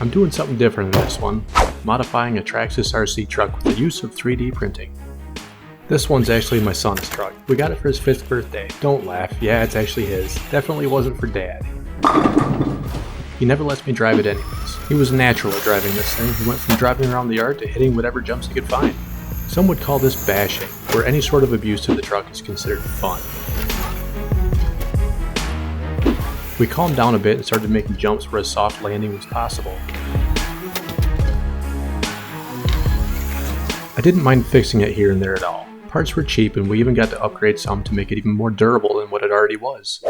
I'm doing something different in this one, modifying a Traxxas RC truck with the use of 3D printing. This one's actually my son's truck. We got it for his 5th birthday. Don't laugh, yeah, it's actually his. Definitely wasn't for Dad. He never lets me drive it anyways. He was natural at driving this thing. He went from driving around the yard to hitting whatever jumps he could find. Some would call this bashing, where any sort of abuse to the truck is considered fun. We calmed down a bit and started making jumps where a soft landing was possible. I didn't mind fixing it here and there at all. Parts were cheap and we even got to upgrade some to make it even more durable than what it already was.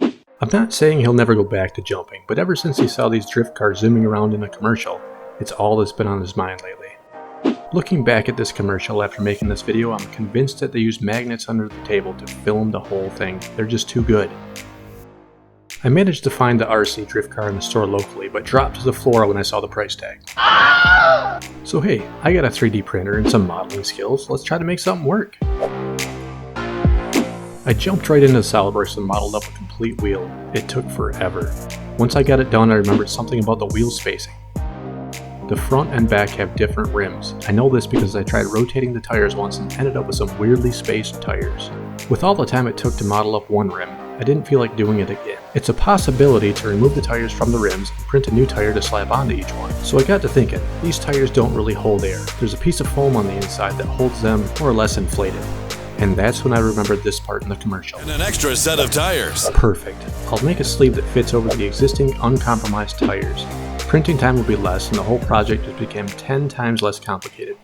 I'm not saying he'll never go back to jumping, but ever since he saw these drift cars zooming around in a commercial, it's all that's been on his mind lately. Looking back at this commercial after making this video, I'm convinced that they used magnets under the table to film the whole thing. They're just too good. I managed to find the RC drift car in the store locally, but dropped to the floor when I saw the price tag. So hey, I got a 3D printer and some modeling skills, let's try to make something work. I jumped right into SolidWorks and modeled up a complete wheel. It took forever. Once I got it done, I remembered something about the wheel spacing. The front and back have different rims. I know this because I tried rotating the tires once and ended up with some weirdly spaced tires. With all the time it took to model up one rim, I didn't feel like doing it again. It's a possibility to remove the tires from the rims and print a new tire to slap onto each one. So I got to thinking, these tires don't really hold air. There's a piece of foam on the inside that holds them more or less inflated. And that's when I remembered this part in the commercial. And an extra set of tires. Perfect. I'll make a sleeve that fits over the existing uncompromised tires. Printing time will be less and the whole project just became 10 times less complicated.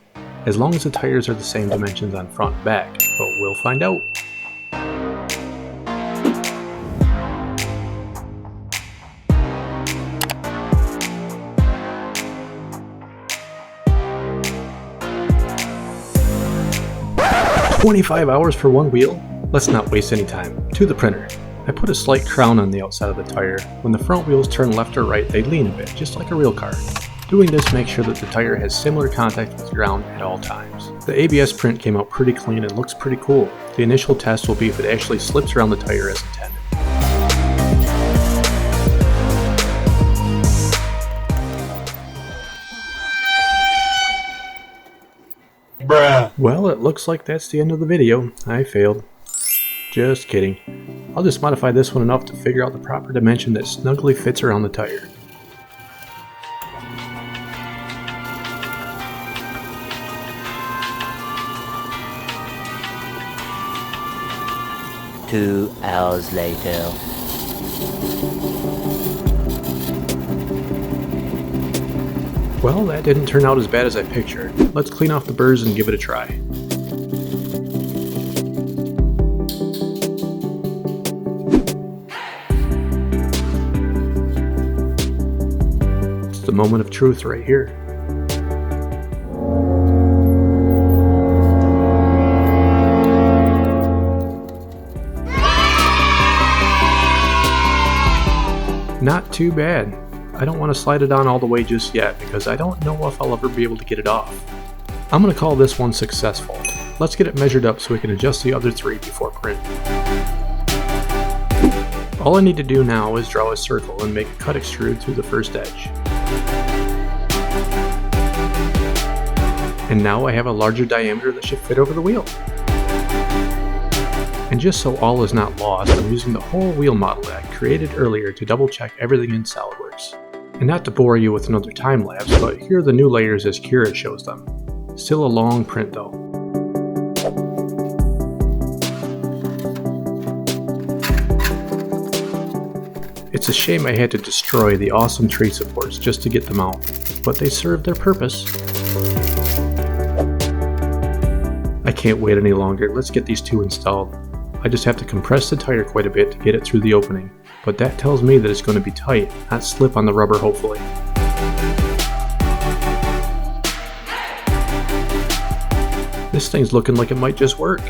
As long as the tires are the same dimensions on front and back, but we'll find out. "25 hours for one wheel? Let's not waste any time. To the printer." I put a slight crown on the outside of the tire. When the front wheels turn left or right, they lean a bit, just like a real car. Doing this makes sure that the tire has similar contact with the ground at all times. The ABS print came out pretty clean and looks pretty cool. The initial test will be if it actually slips around the tire as intended. Bruh. Well, it looks like that's the end of the video. I failed. Just kidding. I'll just modify this one enough to figure out the proper dimension that snugly fits around the tire. Two hours later. Well, that didn't turn out as bad as I pictured. Let's clean off the burrs and give it a try. It's the moment of truth right here. Not too bad. I don't want to slide it on all the way just yet because I don't know if I'll ever be able to get it off. I'm going to call this one successful. Let's get it measured up so we can adjust the other three before print. All I need to do now is draw a circle and make a cut extrude through the first edge. And now I have a larger diameter that should fit over the wheel. And just so all is not lost, I'm using the whole wheel model that I created earlier to double check everything in SolidWorks. And not to bore you with another time lapse, but here are the new layers as Kira shows them. Still a long print though. It's a shame I had to destroy the awesome tree supports just to get them out, but they served their purpose. I can't wait any longer, let's get these two installed. I just have to compress the tire quite a bit to get it through the opening, but that tells me that it's going to be tight, not slip on the rubber hopefully. This thing's looking like it might just work.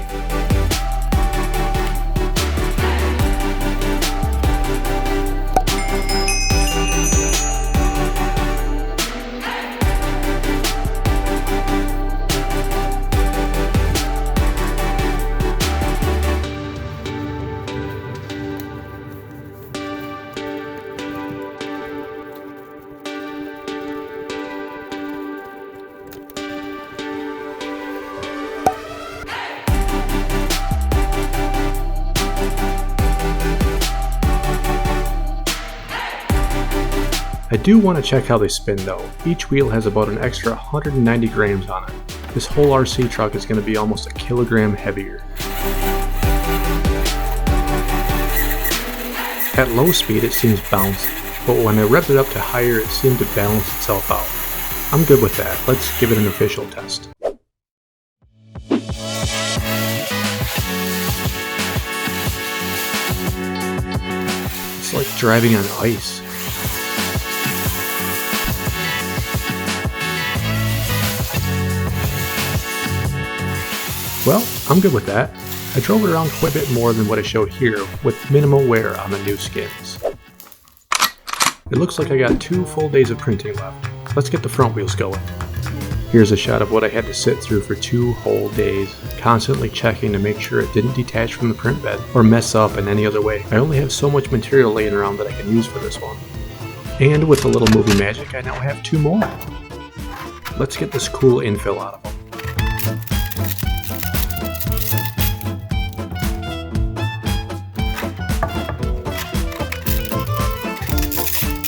I do want to check how they spin though. Each wheel has about an extra 190 grams on it. This whole RC truck is going to be almost a kilogram heavier. At low speed it seems bouncy, but when I revved it up to higher it seemed to balance itself out. I'm good with that. Let's give it an official test. It's like driving on ice. Well, I'm good with that. I drove it around quite a bit more than what I showed here, with minimal wear on the new skins. It looks like I got 2 full days of printing left. Let's get the front wheels going. Here's a shot of what I had to sit through for 2 whole days, constantly checking to make sure it didn't detach from the print bed or mess up in any other way. I only have so much material laying around that I can use for this one. And with a little movie magic, I now have 2 more. Let's get this cool infill out of them.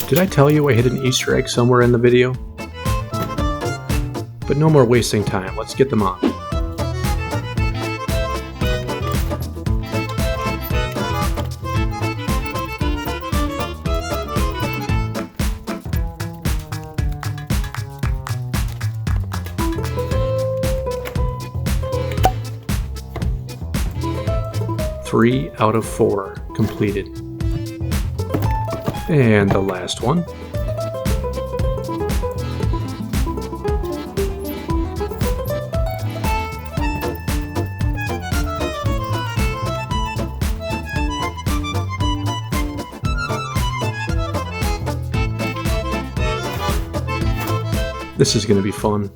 Did I tell you I hid an Easter egg somewhere in the video? But no more wasting time, let's get them on. Three out of 4 completed. And the last one. This is going to be fun.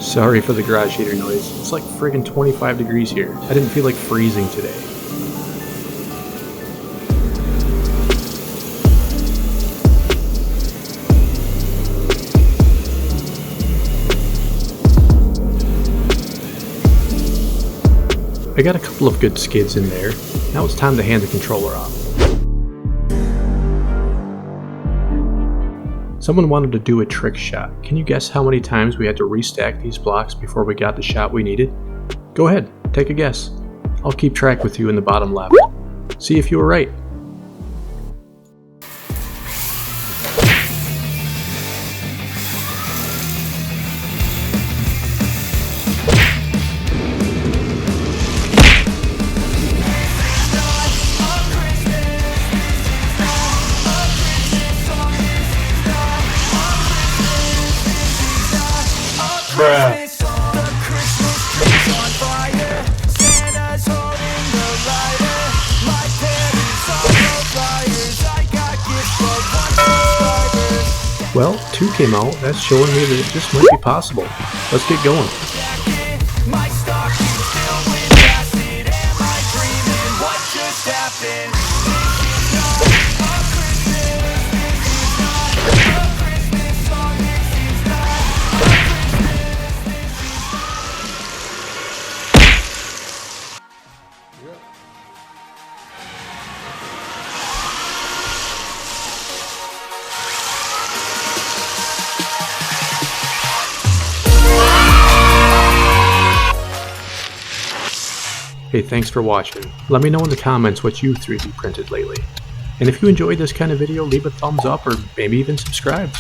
Sorry for the garage heater noise. It's like friggin' 25 degrees here. I didn't feel like freezing today. I got a couple of good skids in there. Now it's time to hand the controller off. Someone wanted to do a trick shot. Can you guess how many times we had to restack these blocks before we got the shot we needed? Go ahead, take a guess. I'll keep track with you in the bottom left. See if you were right. Bruh. Well, 2 came out. That's showing me that it just might be possible. Let's get going. Hey, thanks for watching. Let me know in the comments what you 3D printed lately. And if you enjoyed this kind of video, leave a thumbs up or maybe even subscribe.